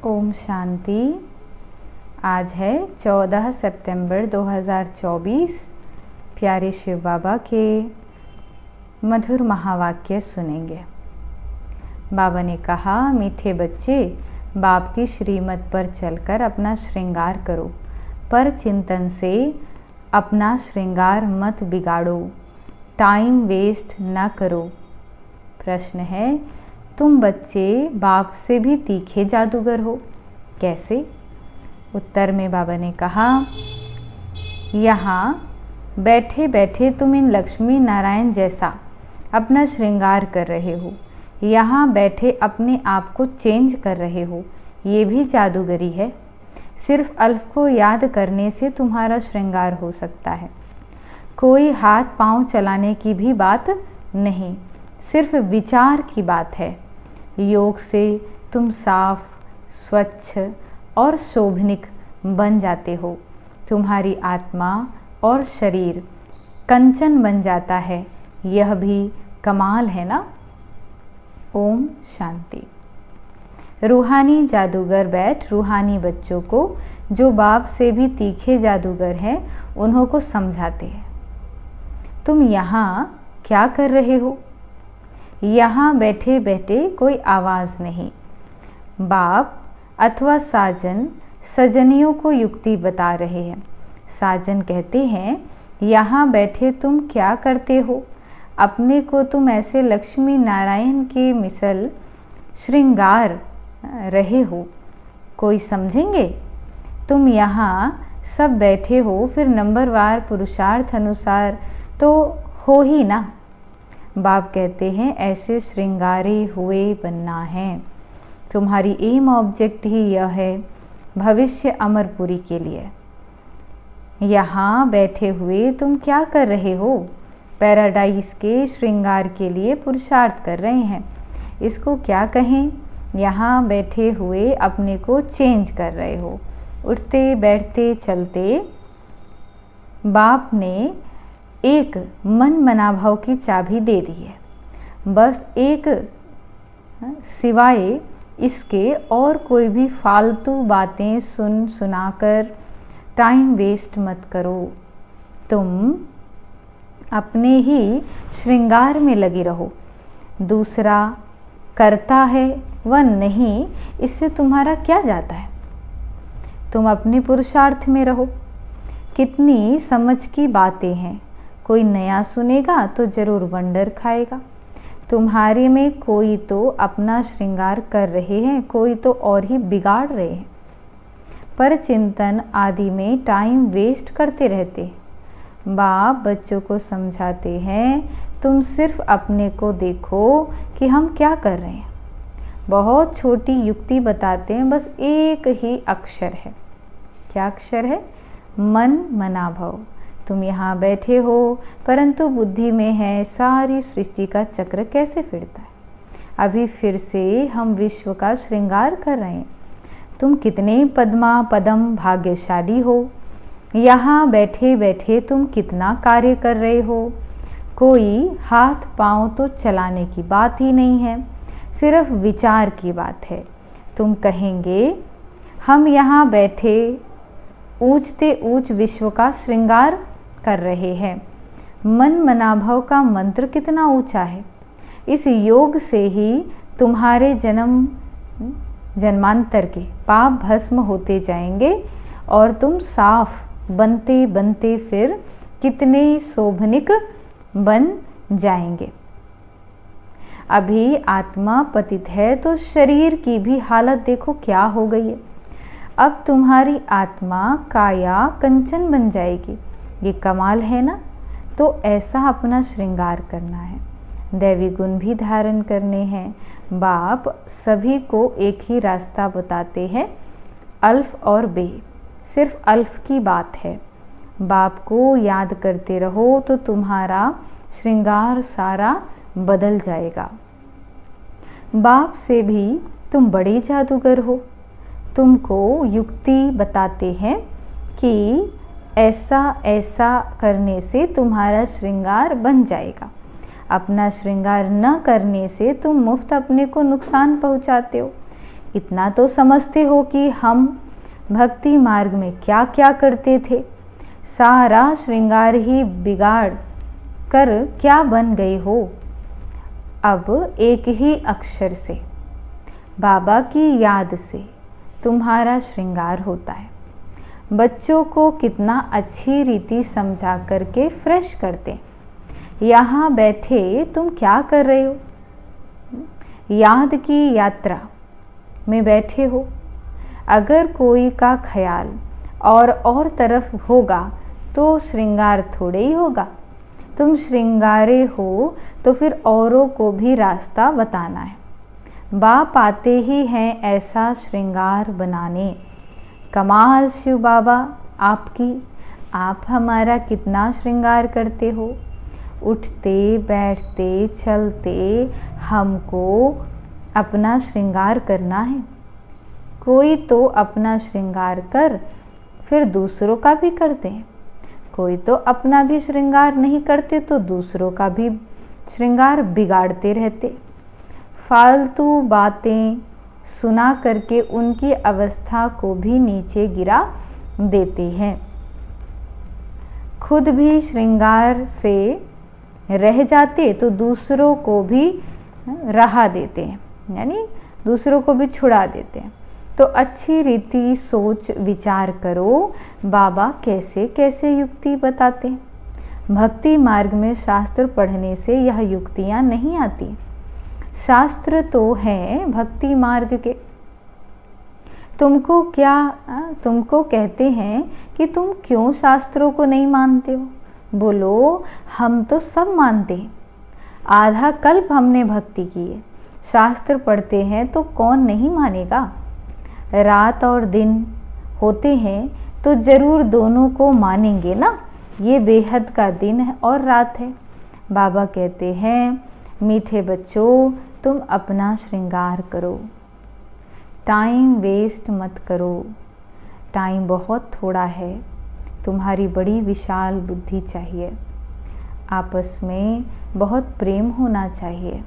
ओम शांति। आज है 14 सितंबर 2024। प्यारे शिव बाबा के मधुर महावाक्य सुनेंगे। बाबा ने कहा, मीठे बच्चे, बाप की श्रीमत पर चलकर अपना श्रृंगार करो, पर चिंतन से अपना श्रृंगार मत बिगाड़ो, टाइम वेस्ट न करो। प्रश्न है, तुम बच्चे बाप से भी तीखे जादूगर हो, कैसे? उत्तर में बाबा ने कहा, यहाँ बैठे बैठे तुम इन लक्ष्मी नारायण जैसा अपना श्रृंगार कर रहे हो, यहाँ बैठे अपने आप को चेंज कर रहे हो, ये भी जादूगरी है। सिर्फ अल्फ को याद करने से तुम्हारा श्रृंगार हो सकता है। कोई हाथ पांव चलाने की भी बात नहीं, सिर्फ विचार की बात है। योग से तुम साफ, स्वच्छ और शोभनिक बन जाते हो। तुम्हारी आत्मा और शरीर कंचन बन जाता है। यह भी कमाल है ना? ओम शांति। रूहानी जादूगर बैठ रूहानी बच्चों को, जो बाप से भी तीखे जादूगर हैं, उन्हों को समझाते हैं। तुम यहाँ क्या कर रहे हो? यहाँ बैठे बैठे कोई आवाज़ नहीं। बाप अथवा साजन सजनियों को युक्ति बता रहे हैं। साजन कहते हैं, यहाँ बैठे तुम क्या करते हो? अपने को तुम ऐसे लक्ष्मी नारायण के मिसल श्रृंगार रहे हो। कोई समझेंगे? तुम यहाँ सब बैठे हो, फिर नंबरवार पुरुषार्थ अनुसार तो हो ही ना। बाप कहते हैं, ऐसे श्रृंगारे हुए बनना है। तुम्हारी एम ऑब्जेक्ट ही यह है, भविष्य अमरपुरी के लिए। यहाँ बैठे हुए तुम क्या कर रहे हो? पैराडाइज के श्रृंगार के लिए पुरुषार्थ कर रहे हैं। इसको क्या कहें? यहाँ बैठे हुए अपने को चेंज कर रहे हो। उठते बैठते चलते बाप ने एक मन मनाभाव की चाबी दे दी है। बस एक, सिवाय इसके और कोई भी फालतू बातें सुनाकर टाइम वेस्ट मत करो। तुम अपने ही श्रृंगार में लगे रहो। दूसरा करता है वह नहीं, इससे तुम्हारा क्या जाता है? तुम अपने पुरुषार्थ में रहो। कितनी समझ की बातें हैं, कोई नया सुनेगा तो जरूर वंडर खाएगा। तुम्हारे में कोई तो अपना श्रृंगार कर रहे हैं, कोई तो और ही बिगाड़ रहे हैं। पर चिंतन आदि में टाइम वेस्ट करते रहते हैं। बाप बच्चों को समझाते हैं, तुम सिर्फ अपने को देखो कि हम क्या कर रहे हैं। बहुत छोटी युक्ति बताते हैं, बस एक ही अक्षर है। क्या अक्षर है? मन मनाभव। तुम यहाँ बैठे हो, परंतु बुद्धि में है सारी सृष्टि का चक्र कैसे फिरता है। अभी फिर से हम विश्व का श्रृंगार कर रहे हैं। तुम कितने पद्मा पदम भाग्यशाली हो। यहाँ बैठे बैठे तुम कितना कार्य कर रहे हो। कोई हाथ पांव तो चलाने की बात ही नहीं है, सिर्फ विचार की बात है। तुम कहेंगे, हम यहाँ बैठे ऊंचते ऊंच विश्व का श्रृंगार कर रहे हैं। मन मनाभव का मंत्र कितना ऊंचा है। इस योग से ही तुम्हारे जन्मांतर के पाप भस्म होते जाएंगे और तुम साफ बनते बनते फिर कितने शोभनिक बन जाएंगे। अभी आत्मा पतित है तो शरीर की भी हालत देखो क्या हो गई है। अब तुम्हारी आत्मा काया कंचन बन जाएगी। ये कमाल है ना? तो ऐसा अपना श्रृंगार करना है। दैवी गुण भी धारण करने हैं। बाप सभी को एक ही रास्ता बताते हैं, अल्फ और बे। सिर्फ अल्फ की बात है। बाप को याद करते रहो तो तुम्हारा श्रृंगार सारा बदल जाएगा। बाप से भी तुम बड़े जादूगर हो। तुमको युक्ति बताते हैं कि ऐसा ऐसा करने से तुम्हारा श्रृंगार बन जाएगा। अपना श्रृंगार न करने से तुम मुफ्त अपने को नुकसान पहुंचाते हो। इतना तो समझते हो कि हम भक्ति मार्ग में क्या क्या करते थे, सारा श्रृंगार ही बिगाड़ कर क्या बन गए हो। अब एक ही अक्षर से, बाबा की याद से तुम्हारा श्रृंगार होता है। बच्चों को कितना अच्छी रीति समझा करके फ्रेश करते। यहाँ बैठे तुम क्या कर रहे हो? याद की यात्रा में बैठे हो। अगर कोई का ख्याल और तरफ होगा तो श्रृंगार थोड़े ही होगा। तुम श्रृंगारे हो तो फिर औरों को भी रास्ता बताना है। बाप आते ही हैं ऐसा श्रृंगार बनाने। कमाल शिव बाबा आपकी, आप हमारा कितना श्रृंगार करते हो। उठते बैठते चलते हमको अपना श्रृंगार करना है। कोई तो अपना श्रृंगार कर फिर दूसरों का भी करते हैं, कोई तो अपना भी श्रृंगार नहीं करते तो दूसरों का भी श्रृंगार बिगाड़ते रहते। फालतू बातें सुना करके उनकी अवस्था को भी नीचे गिरा देते हैं। खुद भी श्रृंगार से रह जाते तो दूसरों को भी रहा देते हैं, यानी दूसरों को भी छुड़ा देते हैं। तो अच्छी रीति सोच विचार करो, बाबा कैसे कैसे युक्ति बताते हैं। भक्ति मार्ग में शास्त्र पढ़ने से यह युक्तियाँ नहीं आती। शास्त्र तो हैं भक्ति मार्ग के। तुमको कहते हैं कि तुम क्यों शास्त्रों को नहीं मानते हो। बोलो हम तो सब मानते हैं। आधा कल्प हमने भक्ति की है, शास्त्र पढ़ते हैं तो कौन नहीं मानेगा। रात और दिन होते हैं तो ज़रूर दोनों को मानेंगे ना। ये बेहद का दिन है और रात है। बाबा कहते हैं मीठे बच्चों तुम अपना श्रृंगार करो, टाइम वेस्ट मत करो। टाइम बहुत थोड़ा है, तुम्हारी बड़ी विशाल बुद्धि चाहिए। आपस में बहुत प्रेम होना चाहिए।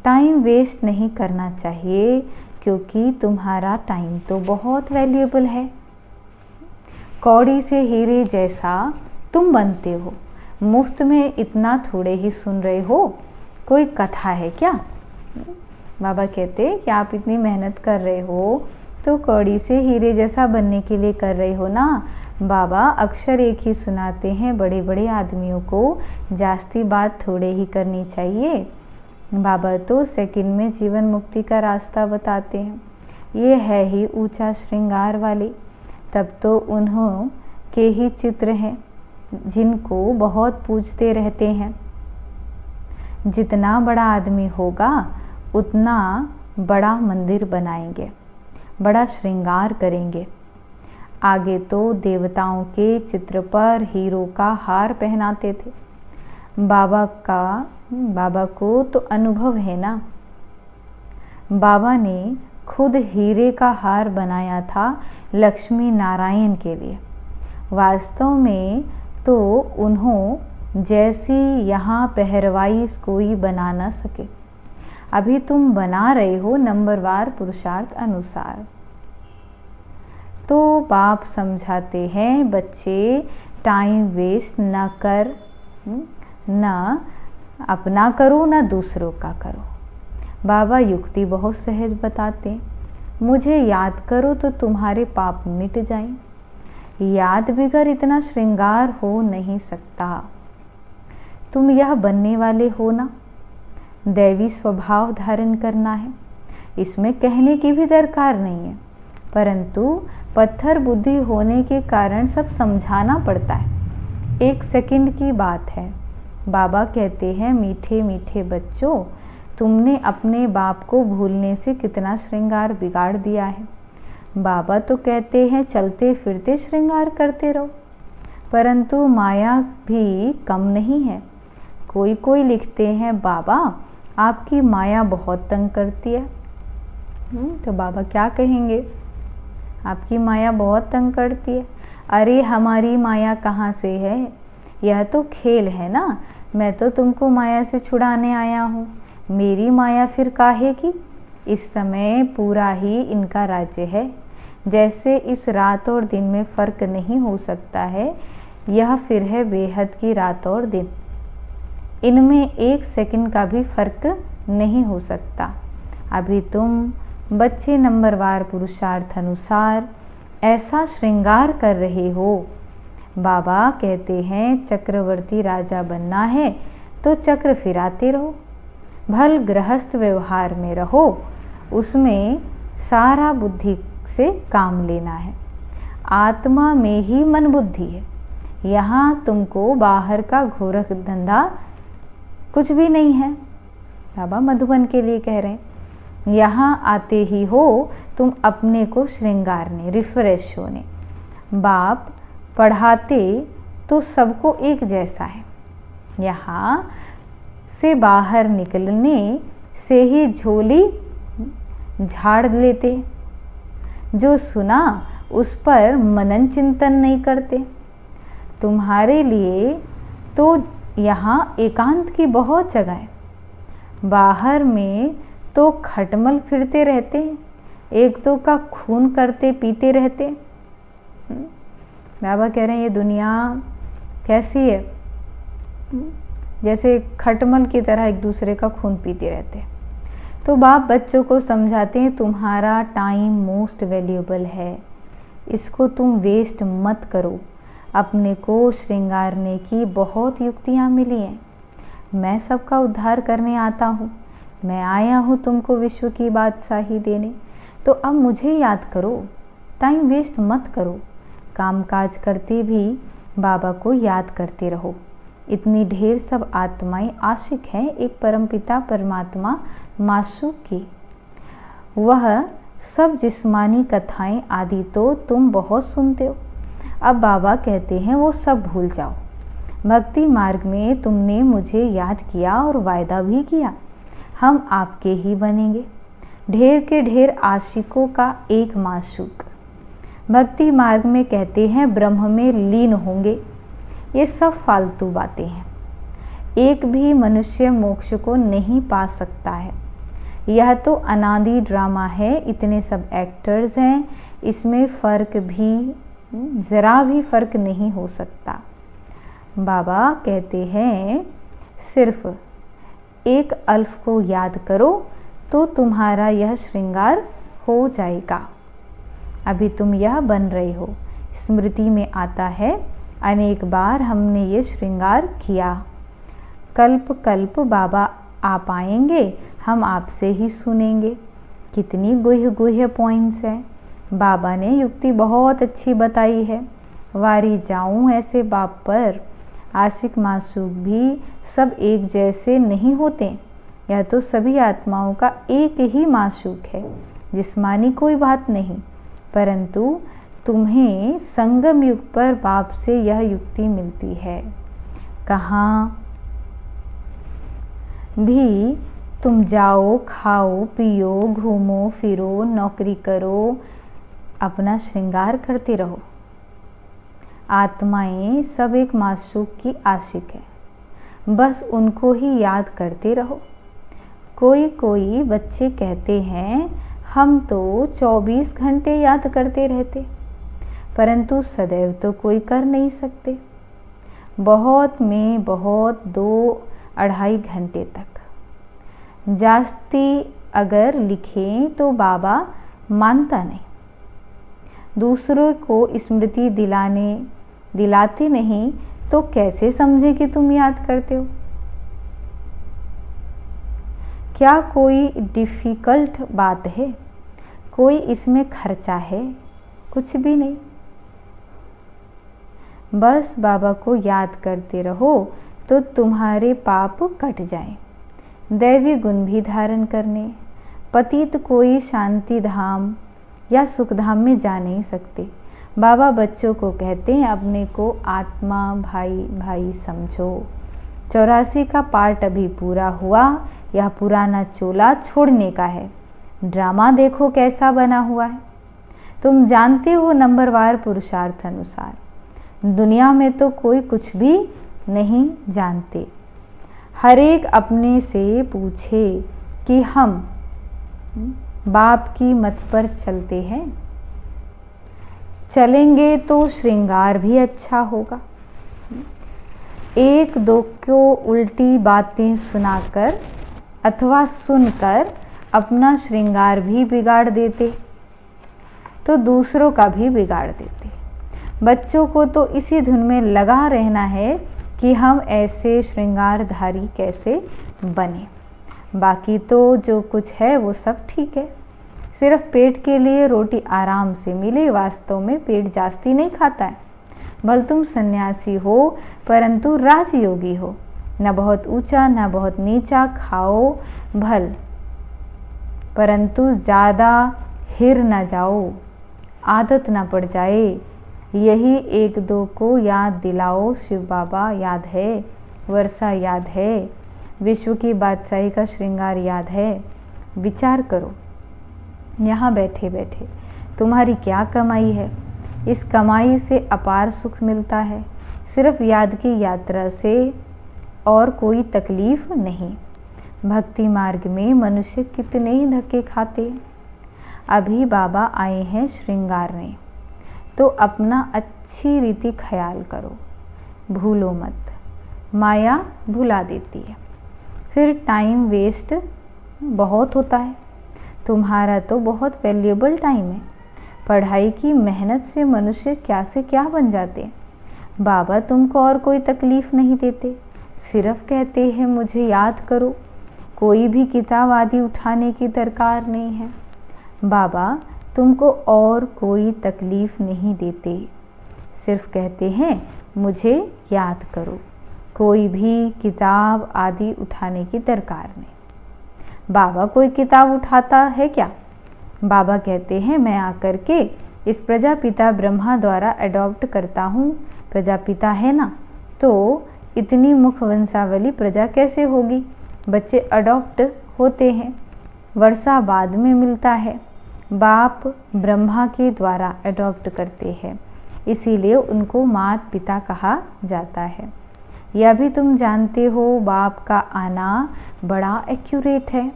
टाइम वेस्ट नहीं करना चाहिए क्योंकि तुम्हारा टाइम तो बहुत वैल्यूएबल है। कौड़ी से हीरे जैसा तुम बनते हो। मुफ्त में इतना थोड़े ही सुन रहे हो, कोई कथा है क्या। बाबा कहते कि आप इतनी मेहनत कर रहे हो तो कौड़ी से हीरे जैसा बनने के लिए कर रहे हो ना। बाबा अक्सर एक ही सुनाते हैं बड़े बड़े आदमियों को, जास्ती बात थोड़े ही करनी चाहिए। बाबा तो सेकंड में जीवन मुक्ति का रास्ता बताते हैं। ये है ही ऊंचा श्रृंगार वाले। तब तो उन्हों के ही चित्र हैं जिनको बहुत पूजते रहते हैं। जितना बड़ा आदमी होगा उतना बड़ा मंदिर बनाएंगे, बड़ा श्रृंगार करेंगे। आगे तो देवताओं के चित्र पर हीरो का हार पहनाते थे। बाबा को तो अनुभव है ना। बाबा ने खुद हीरे का हार बनाया था लक्ष्मी नारायण के लिए। वास्तव में तो उन्हों जैसी यहाँ पहरवाई कोई बना ना सके। अभी तुम बना रहे हो नंबरवार पुरुषार्थ अनुसार। तो बाप समझाते हैं बच्चे टाइम वेस्ट ना कर, ना अपना करो ना दूसरों का करो। बाबा युक्ति बहुत सहज बताते हैं। मुझे याद करो तो तुम्हारे पाप मिट जाएं। याद बिगर इतना श्रृंगार हो नहीं सकता। तुम यह बनने वाले हो ना, दैवी स्वभाव धारण करना है। इसमें कहने की भी दरकार नहीं है, परंतु पत्थर बुद्धि होने के कारण सब समझाना पड़ता है। 1 सेकंड की बात है। बाबा कहते हैं मीठे मीठे बच्चों, तुमने अपने बाप को भूलने से कितना श्रृंगार बिगाड़ दिया है। बाबा तो कहते हैं चलते फिरते श्रृंगार करते रहो, परंतु माया भी कम नहीं है। कोई लिखते हैं बाबा आपकी माया बहुत तंग करती है। तो बाबा क्या कहेंगे, आपकी माया बहुत तंग करती है। अरे हमारी माया कहाँ से है, यह तो खेल है ना। मैं तो तुमको माया से छुड़ाने आया हूँ, मेरी माया फिर काहे की। इस समय पूरा ही इनका राज्य है। जैसे इस रात और दिन में फ़र्क नहीं हो सकता है, यह फिर है बेहद की रात और दिन। इनमें एक सेकंड का भी फ़र्क नहीं हो सकता। अभी तुम बच्चे नंबरवार पुरुषार्थ अनुसार ऐसा श्रृंगार कर रहे हो। बाबा कहते हैं चक्रवर्ती राजा बनना है तो चक्र फिराते रहो, भल गृहस्थ व्यवहार में रहो, उसमें सारा बुद्धि से काम लेना है। आत्मा में ही मन बुद्धि है। यहाँ तुमको बाहर का घोरख धंधा कुछ भी नहीं है। बाबा मधुबन के लिए कह रहे हैं, यहाँ आते ही हो तुम अपने को श्रृंगारने, रिफ्रेश होने। बाप पढ़ाते तो सबको एक जैसा है। यहाँ से बाहर निकलने से ही झोली झाड़ लेते। जो सुना उस पर मनन चिंतन नहीं करते। तुम्हारे लिए तो यहाँ एकांत की बहुत जगह है। बाहर में तो खटमल फिरते रहते, एक दो का खून करते पीते रहते। बाबा कह रहे हैं ये दुनिया कैसी है, जैसे खटमल की तरह एक दूसरे का खून पीते रहते। तो बाप बच्चों को समझाते हैं तुम्हारा टाइम मोस्ट वैल्यूएबल है, इसको तुम वेस्ट मत करो। अपने को श्रृंगारने की बहुत युक्तियाँ मिली हैं। मैं सबका उद्धार करने आता हूँ, मैं आया हूँ तुमको विश्व की बादशाही देने। तो अब मुझे याद करो, टाइम वेस्ट मत करो। कामकाज करते भी बाबा को याद करते रहो। इतनी ढेर सब आत्माएं आशिक हैं एक परमपिता परमात्मा मासूक की। वह सब जिस्मानी कथाएं आदि तो तुम बहुत सुनते हो। अब बाबा कहते हैं वो सब भूल जाओ। भक्ति मार्ग में तुमने मुझे याद किया और वायदा भी किया, हम आपके ही बनेंगे। ढेर के ढेर आशिकों का एक माशूक। भक्ति मार्ग में कहते हैं ब्रह्म में लीन होंगे। ये सब फालतू बातें हैं। एक भी मनुष्य मोक्ष को नहीं पा सकता है। यह तो अनादि ड्रामा है, इतने सब एक्टर्स हैं, इसमें फ़र्क भी ज़रा भी फ़र्क नहीं हो सकता। बाबा कहते हैं सिर्फ एक अल्फ को याद करो तो तुम्हारा यह श्रृंगार हो जाएगा। अभी तुम यह बन रहे हो। स्मृति में आता है अनेक बार हमने ये श्रृंगार किया। कल्प कल्प बाबा आ पाएंगे, हम आपसे ही सुनेंगे। कितनी गुह्य गुह्य पॉइंट्स हैं। बाबा ने युक्ति बहुत अच्छी बताई है। वारी जाऊं ऐसे बाप पर। आशिक मासूक भी सब एक जैसे नहीं होते। यह तो सभी आत्माओं का एक ही मासूक है, जिस्मानी कोई बात नहीं। परंतु तुम्हें संगम युग पर बाप से यह युक्ति मिलती है। कहाँ भी तुम जाओ, खाओ पियो, घूमो फिरो, नौकरी करो, अपना श्रृंगार करते रहो। आत्माएं सब एक मासूक की आशिक है, बस उनको ही याद करते रहो। कोई कोई बच्चे कहते हैं हम तो 24 घंटे याद करते रहते, परंतु सदैव तो कोई कर नहीं सकते। बहुत में बहुत 2-2.5 घंटे तक। जास्ती अगर लिखें तो बाबा मानता नहीं। दूसरों को स्मृति दिलाते नहीं तो कैसे समझे कि तुम याद करते हो। क्या कोई डिफ़िकल्ट बात है? कोई इसमें खर्चा है? कुछ भी नहीं। बस बाबा को याद करते रहो तो तुम्हारे पाप कट जाएं। दैवी गुण भी धारण करने। पतित कोई शांति धाम या सुख धाम में जा नहीं सकते। बाबा बच्चों को कहते हैं अपने को आत्मा भाई भाई समझो। 84 का पार्ट अभी पूरा हुआ, यह पुराना चोला छोड़ने का है। ड्रामा देखो कैसा बना हुआ है। तुम जानते हो नंबरवार पुरुषार्थ अनुसार। दुनिया में तो कोई कुछ भी नहीं जानते। हर एक अपने से पूछे कि हम बाप की मत पर चलते हैं, चलेंगे तो श्रृंगार भी अच्छा होगा। एक दो को उल्टी बातें सुनाकर अथवा सुनकर अपना श्रृंगार भी बिगाड़ देते तो दूसरों का भी बिगाड़ देते। बच्चों को तो इसी धुन में लगा रहना है कि हम ऐसे श्रृंगारधारी कैसे बने। बाकी तो जो कुछ है वो सब ठीक है, सिर्फ पेट के लिए रोटी आराम से मिले, वास्तव में पेट जास्ती नहीं खाता है। भल तुम सन्यासी हो परंतु राजयोगी हो, न बहुत ऊंचा न बहुत नीचा खाओ भल, परंतु ज़्यादा हिर न जाओ, आदत न पड़ जाए। यही एक दो को याद दिलाओ, शिव बाबा याद है, वर्षा याद है, विश्व की बादशाही का श्रृंगार याद है। विचार करो, यहाँ बैठे बैठे तुम्हारी क्या कमाई है? इस कमाई से अपार सुख मिलता है, सिर्फ याद की यात्रा से और कोई तकलीफ नहीं। भक्ति मार्ग में मनुष्य कितने ही धक्के खाते। अभी बाबा आए हैं श्रृंगारने, तो अपना अच्छी रीति ख्याल करो, भूलो मत, माया भुला देती है, फिर टाइम वेस्ट बहुत होता है। तुम्हारा तो बहुत वैल्यूएबल टाइम है, पढ़ाई की मेहनत से मनुष्य क्या से क्या बन जाते हैं। बाबा तुमको और कोई तकलीफ़ नहीं देते, सिर्फ कहते हैं मुझे याद करो, कोई भी किताब आदि उठाने की दरकार नहीं है। बाबा तुमको और कोई तकलीफ़ नहीं देते, सिर्फ कहते हैं मुझे याद करो, कोई भी किताब आदि उठाने की दरकार नहीं। बाबा कोई किताब उठाता है क्या? बाबा कहते हैं मैं आकर के इस प्रजापिता ब्रह्मा द्वारा अडॉप्ट करता हूँ। प्रजापिता है ना, तो इतनी मुख वंशावली प्रजा कैसे होगी? बच्चे अडॉप्ट होते हैं, वर्षा बाद में मिलता है। बाप ब्रह्मा के द्वारा अडॉप्ट करते हैं, इसीलिए उनको माता पिता कहा जाता है। यह भी तुम जानते हो, बाप का आना बड़ा एक्यूरेट है,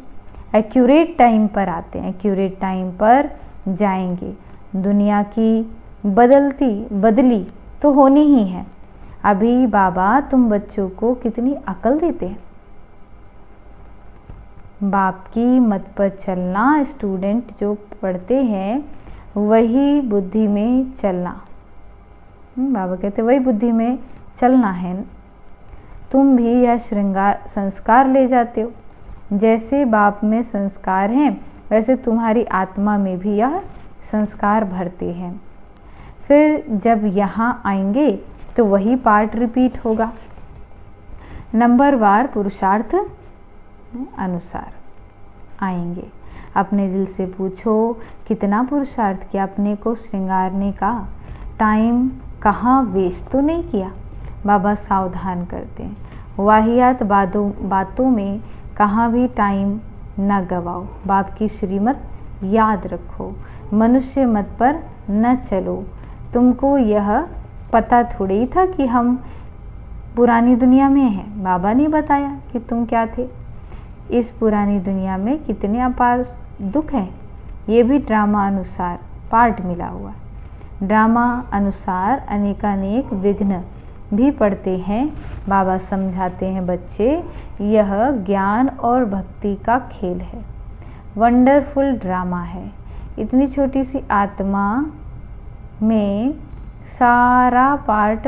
एक्यूरेट टाइम पर आते हैं, एक्यूरेट टाइम पर जाएंगे। दुनिया की बदली तो होनी ही है। अभी बाबा तुम बच्चों को कितनी अकल देते हैं। बाप की मत पर चलना, स्टूडेंट जो पढ़ते हैं वही बुद्धि में चलना। बाबा कहते वही बुद्धि में चलना है। तुम भी यह श्रृंगार संस्कार ले जाते हो, जैसे बाप में संस्कार हैं वैसे तुम्हारी आत्मा में भी यह संस्कार भरते हैं। फिर जब यहाँ आएंगे तो वही पार्ट रिपीट होगा, नंबरवार पुरुषार्थ अनुसार आएंगे। अपने दिल से पूछो कितना पुरुषार्थ किया, अपने को श्रृंगारने का टाइम कहाँ वेस्ट तो नहीं किया। बाबा सावधान करते हैं, वाहियात बातों में कहाँ भी टाइम न गवाओ, बाप की श्रीमत याद रखो, मनुष्य मत पर न चलो। तुमको यह पता थोड़ी ही था कि हम पुरानी दुनिया में हैं, बाबा ने बताया कि तुम क्या थे। इस पुरानी दुनिया में कितने अपार दुख हैं, ये भी ड्रामा अनुसार पार्ट मिला हुआ। ड्रामा अनुसार अनेकानेक विघ्न भी पढ़ते हैं। बाबा समझाते हैं बच्चे, यह ज्ञान और भक्ति का खेल है, वंडरफुल ड्रामा है। इतनी छोटी सी आत्मा में सारा पार्ट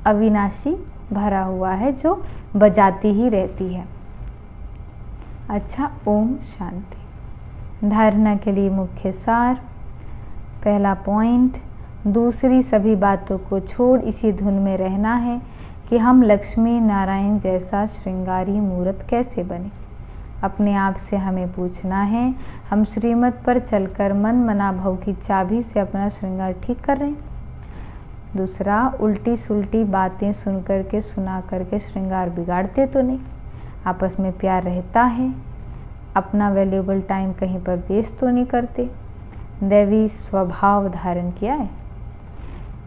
अविनाशी भरा हुआ है जो बजाती ही रहती है। अच्छा, ओम शांति। धारणा के लिए मुख्य सार, पहला पॉइंट, दूसरी सभी बातों को छोड़ इसी धुन में रहना है कि हम लक्ष्मी नारायण जैसा श्रृंगारी मूर्त कैसे बने। अपने आप से हमें पूछना है, हम श्रीमत पर चलकर मन मना भव की चाबी से अपना श्रृंगार ठीक कर रहे हैं। दूसरा, उल्टी सुल्टी बातें सुन करके सुना करके श्रृंगार बिगाड़ते तो नहीं, आपस में प्यार रहता है, अपना वैल्यूएबल टाइम कहीं पर वेस्ट तो नहीं करते, दैवी स्वभाव धारण किया है।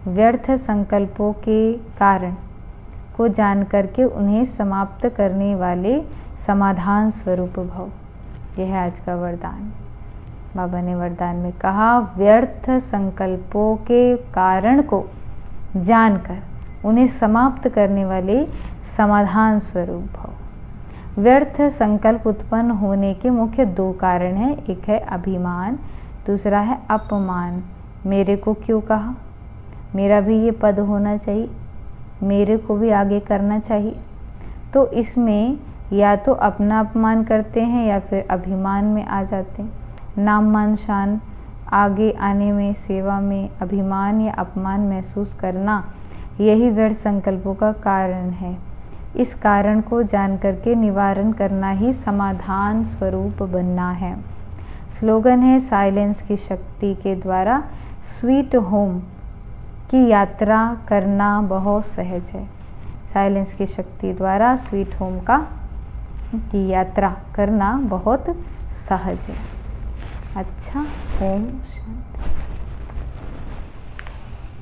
व्यर्थ संकल्पों के कारण को जान करके उन्हें समाप्त करने वाले समाधान स्वरूप भव, यह है आज का वरदान। बाबा ने वरदान में कहा, व्यर्थ संकल्पों के कारण को जानकर उन्हें समाप्त करने वाले समाधान स्वरूप भव। व्यर्थ संकल्प उत्पन्न होने के मुख्य दो कारण हैं, एक है अभिमान, दूसरा है अपमान। मेरे को क्यों कहा, मेरा भी ये पद होना चाहिए, मेरे को भी आगे करना चाहिए। तो इसमें या तो अपना अपमान करते हैं या फिर अभिमान में आ जाते हैं। नाम मान शान आगे आने में, सेवा में अभिमान या अपमान महसूस करना, यही व्यर्थ संकल्पों का कारण है। इस कारण को जान करके निवारण करना ही समाधान स्वरूप बनना है। स्लोगन है, साइलेंस की शक्ति के द्वारा स्वीट होम की यात्रा करना बहुत सहज है। साइलेंस की शक्ति द्वारा स्वीट होम की यात्रा करना बहुत सहज है। अच्छा, ओम शांति।